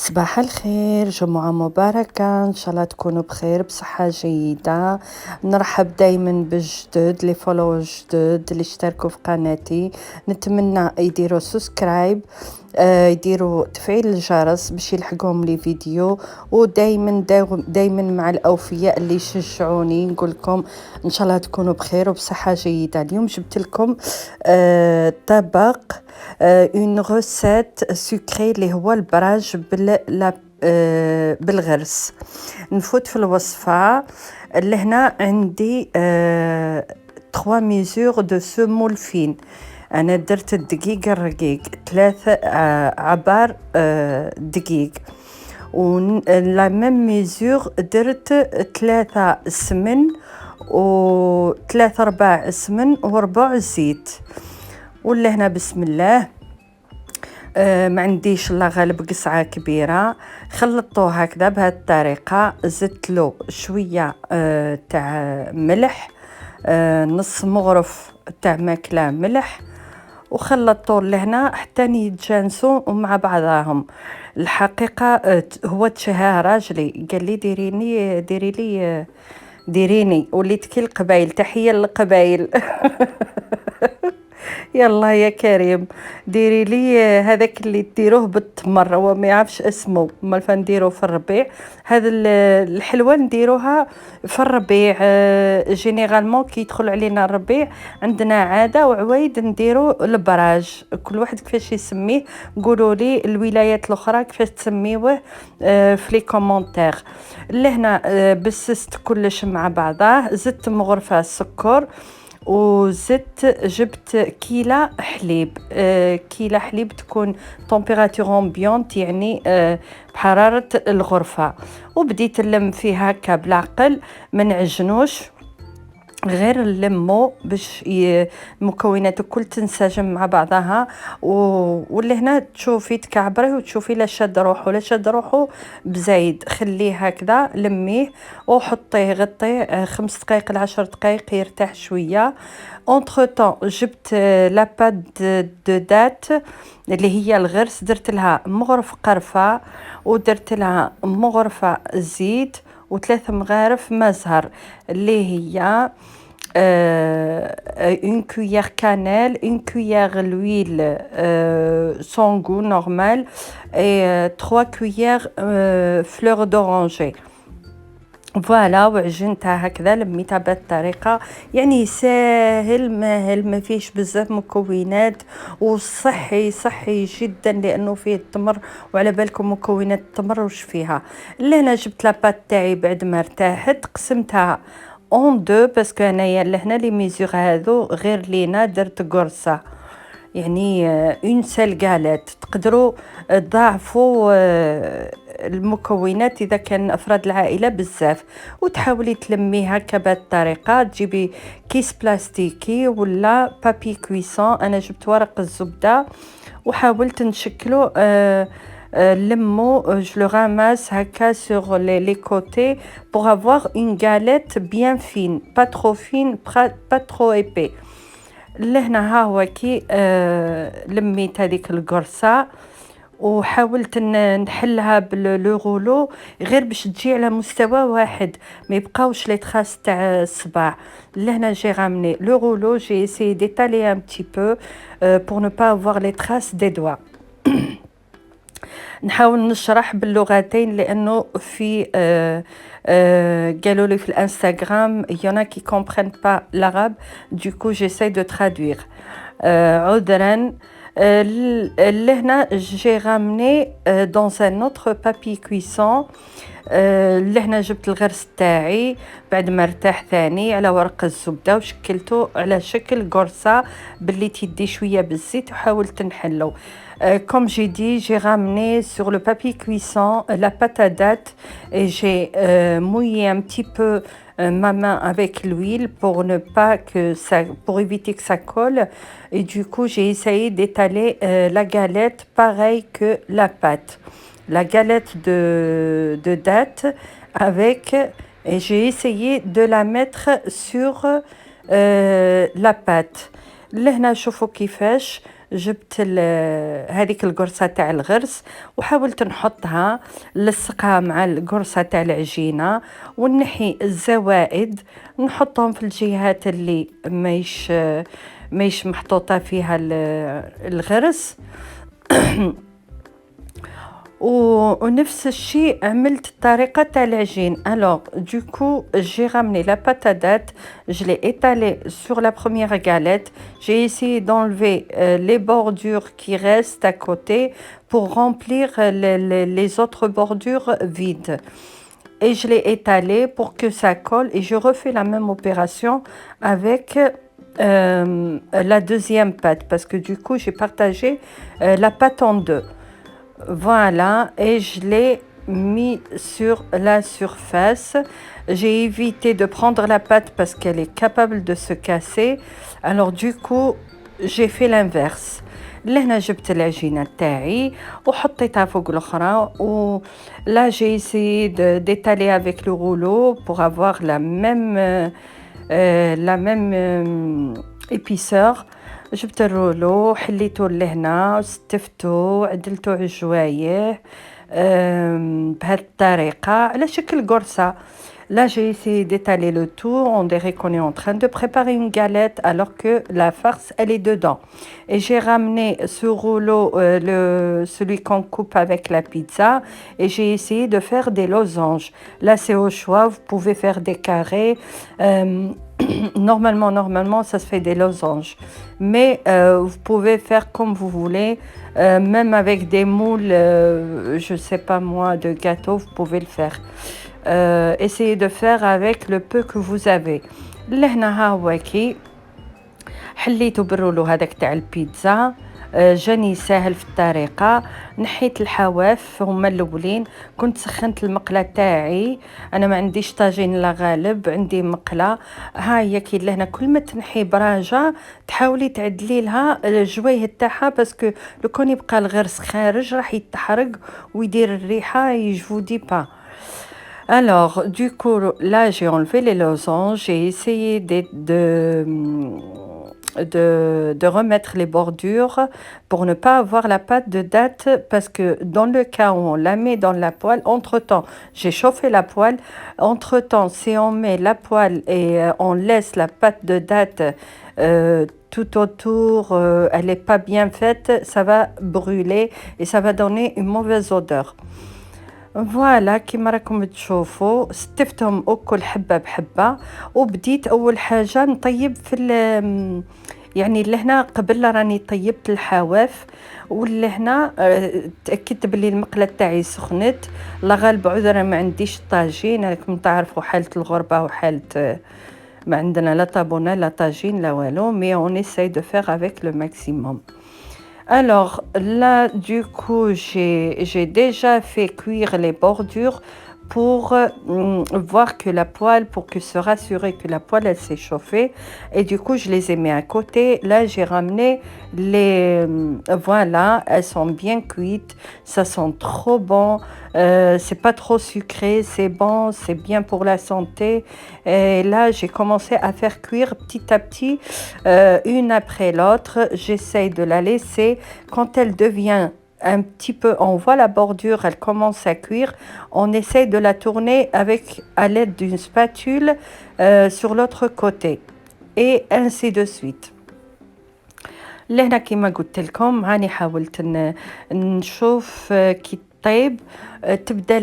صباح الخير، جمعة مباركة، إن شاء الله تكونوا بخير بصحة جيدة. نرحب دايما بالجدد لي فولو جدد اللي اشتركوا في قناتي. نتمنى يديروا سبسكرايب، يديروا تفعيل الجرس باش يلحقوهم لي فيديو، ودايما دايما مع الأوفياء اللي يشجعوني. نقول لكم إن شاء الله تكونوا بخير وبصحة جيدة. اليوم جبت لكم طبق اون غوسيت سكري اللي هو البراج بالغرس. نفوت في الوصفة. لهنا عندي 3 ميزور دو سمول فين. انا درت الدقيق الرقيق 3 عبار دقيق، و لا ميم ميزور درت 3 سمن و 3 رباع سمن وربع زيت. ولا هنا بسم الله. ما عنديش الله غالب قصعه كبيره. خلطوه هكذا بهذه الطريقه. زدت له شويه تاع ملح، نص مغرف تاع ماكله ملح، وخلطوه لهنا حتى يتجانسوا مع بعضهم. الحقيقه هو تشهى راجلي قال لي ديريني وليت كي القبايل. تحيه للقبايل. يلا يا كريم ديري لي هذاك اللي ديروه بالتمر، هو ما يعرفش اسمه، ما نديروه في الربيع. هذا الحلوه نديروها في الربيع. جينيرالمون كي يدخل علينا الربيع عندنا عاده وعوايد نديرو البراج. كل واحد كيفاش يسميه، قولوا لي الولايات الاخرى كيفاش تسميوه في لي كومونتير. لهنا بسست كلش مع بعضه. زدت مغرفه سكر، وزدت جبت كيلة حليب. كيلة حليب تكون تمبيراتور امبيونت، يعني بحرارة الغرفة. وبديت نلم فيها هكا بالعقل، ما نعجنوش، غير نلمو باش المكونات الكل تنسجم مع بعضها. واللي هنا تشوفي تكعبريه وتشوفي لا شاد روحو بزايد. خليه هكذا، لميه وحطيه غطيه 5 دقائق ل 10 دقائق يرتاح شويه. اونتر طون جبت لاباد دو دات اللي هي الغرس، درت لها مغرف قرفه، ودرت لها مغرفه زيت، و3 مغارف ما زهر اللي هي une cuillère cannelle, une cuillère l'huile sans goût normal, et 3 cuillères fleurs d'oranger. فوالا. وعجنتها هكذا، لميتها بهذه الطريقه. يعني ساهل ماهل، ما فيش بزاف مكونات، وصحي صحي جدا لانه فيه التمر. وعلى بالكم مكونات التمر وش فيها. اللي انا جبت لاباط تاعي بعد ما ارتاحت، قسمتها اون دو باسكو انايا لهنا لي ميزور هذو غير لينا درت قرصه، يعني اون سيل غالات. تقدروا تضاعفوا المكونات اذا كان افراد العائله بزاف. وتحاولي تلميها هكا بهذه الطريقه. تجيبي كيس بلاستيكي ولا بابي كويسون. انا جبت ورق الزبده وحاولت نشكله. لمو je le ramasse هكا sur les côtés pour avoir une galette bien fine, pas trop fine, pas trop épais. لهنا ها هو كي لميت هذيك القرصه، وحاولت نحلها باللو غولو غير باش تجي على مستوى واحد، ما يبقاوش لي تراس تاع الصباع. لهنا جي رامني لو غولو، جي essayé d'étaler un petit peu pour ne pas avoir les traces des doigts. نحاول نشرح باللغتين لانه في قالوا لي في الانستغرام يونا كي كومبرين با l'arabe, du coup j'essaie de traduire. عذرا. لهنا جي رامني dans un autre papier cuisson. لهنا جبت الغرس تاعي بعد ما ارتاح ثاني على ورق الزبده، وشكلته على شكل قرصه باللي تيدي شويه بالزيت، وحاولت نحلو. Comme j'ai dit, j'ai ramené sur le papier cuisson la pâte à date, et j'ai mouillé un petit peu ma main avec l'huile pour ne pas que ça, pour éviter que ça colle. Et du coup, j'ai essayé d'étaler la galette pareil que la pâte. La galette de date avec, et j'ai essayé de la mettre sur la pâte. لهنا شوفوا كيفاش جبت هذيك القرصة تاع الغرس وحاولت نحطها نلصقها مع القرصة تاع العجينة ونحي الزوائد نحطهم في الجهات اللي ماهيش محطوطة فيها الغرس. ونفس الشيء عملت الطريقة تاع العجين. Alors du coup j'ai ramené la pâte à date, je l'ai étalée sur la première galette, j'ai essayé d'enlever les bordures qui restent à côté pour remplir les autres bordures vides. Et je l'ai étalée pour que ça colle et je refais la même opération avec la deuxième pâte parce que du coup j'ai partagé la pâte en deux. Voilà, et je l'ai mis sur la surface. J'ai évité de prendre la pâte parce qu'elle est capable de se casser. Alors du coup, j'ai fait l'inverse. لهنا جبت العجينة تاعي وحطيتها فوق الأخرى là j'ai essayé d'étaler avec le rouleau pour avoir la même épaisseur. جبت الرولو حليته لهنا ستفتو عدلتو على الجوايه بهذه الطريقة على شكل قرصة. Là, j'ai essayé d'étaler le tout. On dirait qu'on est en train de préparer une galette alors que la farce, elle est dedans. Et j'ai ramené ce rouleau, celui qu'on coupe avec la pizza, et j'ai essayé de faire des losanges. Là, c'est au choix. Vous pouvez faire des carrés. Normalement, ça se fait des losanges. Mais vous pouvez faire comme vous voulez. Même avec des moules, je sais pas moi, de gâteaux, vous pouvez le faire. Essayez de faire avec le peu que vous avez. لهنا ها هو كي حليته بالرولو هذاك تاع البيتزا. جاني ساهل في الطريقة. نحيت الحواف هما الاولين. كنت سخنت المقلة تاعي. انا ما عنديش طاجين لا غالب، عندي مقلة. ها هي كي لهنا كل ما تنحي براجة تحاولي تعدلي لها الجويه تاعها باسكو لو كون يبقى الغرس خارج راح يتحرق ويدير الريحة جو دي با. Alors, du coup, là, j'ai enlevé les losanges, j'ai essayé de remettre les bordures pour ne pas avoir la pâte de date parce que dans le cas où on la met dans la poêle, entre-temps, j'ai chauffé la poêle, entre-temps, si on met la poêle et on laisse la pâte de date tout autour, elle n'est pas bien faite, ça va brûler et ça va donner une mauvaise odeur. فوالا كيما راكم تشوفوا ستفتهم اكل حبه بحبه وبديت اول حاجه نطيب في يعني لهنا قبل راني طيبت الحواف ولهنا تاكدت بلي المقله تاعي سخنت. لا غالب عذرا ما عنديش طاجين، راكم تعرفوا حاله الغربه وحاله ما عندنا لا طابونه لا طاجين لا والو، مي اون اساي دو فير افيك لو ماكسيموم. Alors là, du coup, j'ai déjà fait cuire les bordures pour voir que la poêle, pour que se rassurer que la poêle elle s'est chauffée. Et du coup, je les ai mis à côté. Là, j'ai ramené les... voilà, elles sont bien cuites. Ça sent trop bon. C'est pas trop sucré, c'est bon, c'est bien pour la santé. Et là, j'ai commencé à faire cuire petit à petit, une après l'autre. J'essaye de la laisser. Quand elle devient un petit peu, on voit la bordure, elle commence à cuire, on essaye de la tourner à l'aide d'une spatule sur l'autre côté et ainsi de suite. لهنا كما قلت لكم هاني حاولت نشوف كي طيب تبدا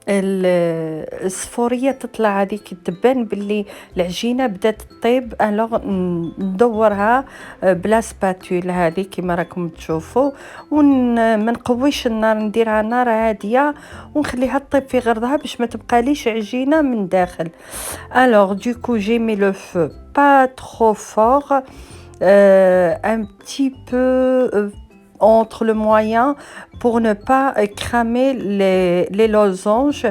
الصفوريه تطلع هذيك تبان باللي العجينه بدات تطيب. الوغ ندورها بلا سباتول هذه كما راكم تشوفوا ما نقويش النار، نديرها نار هاديه ونخليها تطيب في غرضها باش ما تبقاليش عجينه من داخل. الوغ دو كو جي مي لو فو با ترو فور un petit peu entre le moyen pour ne pas cramer les losanges.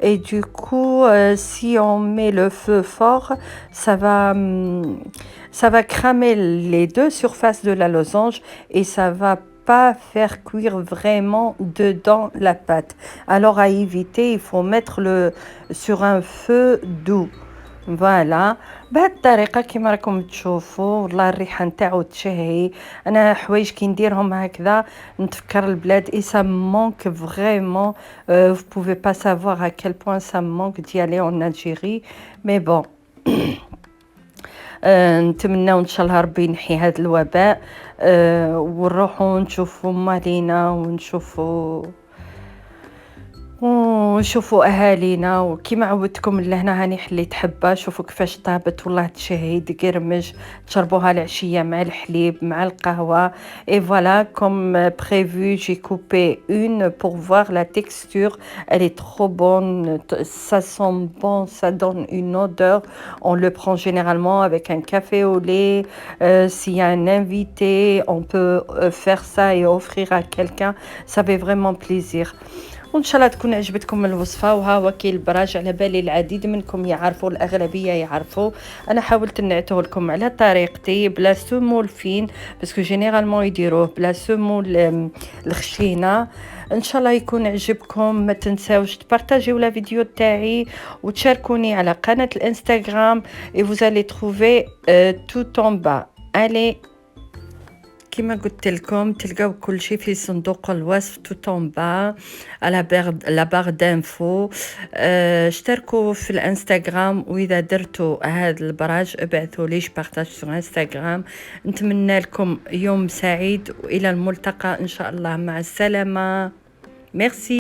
Et du coup, si on met le feu fort, ça va cramer les deux surfaces de la losange et ça va pas faire cuire vraiment dedans la pâte. Alors à éviter, il faut mettre sur un feu doux. فوالا بهاد الطريقة كيما راكم تشوفوا، والله الريحة نتاعو تشهي. انا حوايج كي نديرهم هكذا نتفكر البلاد اي سا مونك فريمون. vous pouvez pas savoir à quel point ça me manque d'y aller en Algérie mais bon. نتمناو ان شاء الله ربي ينحي هذا الوباء، ونروحوا نشوفوا مالينا ونشوفوا اهالينا. وكيما عودتكم لهنا هاني حليت حبه، شوفوا كيفاش طابت، والله تشهي تقرمج، تشربوها العشيه مع الحليب مع القهوه. et voilà comme prévu j'ai coupé une pour voir la texture, elle est trop bonne, ça sent bon, ça donne une odeur. On le prend généralement avec un café au lait. S'il y a un invité on peut faire ça et offrir à quelqu'un, ça fait vraiment plaisir. وان شاء الله تكون عجبتكم الوصفه. وها هو كاين البراج، على بالي العديد منكم يعرفوا، الاغلبيه يعرفوا. انا حاولت نعته لكم على طريقتي بلا سمول فين، باسكو جينيرالمون يديروه بلا سمول الخشينه. ان شاء الله يكون عجبكم. ما تنساوش تبارطاجيو لا فيديو تاعي وتشاركوني على قناه الانستغرام et vous allez trouver tout en bas. allez، كما قلت لكم تلقاو كل شيء في صندوق الوصف tout en bas على لا بار دانفو. اشتركوا في الانستغرام، واذا درتوا هذا البراج ابعثوا ليش بارطاج sur انستغرام. نتمنى لكم يوم سعيد والى الملتقى ان شاء الله. مع السلامه. ميرسي.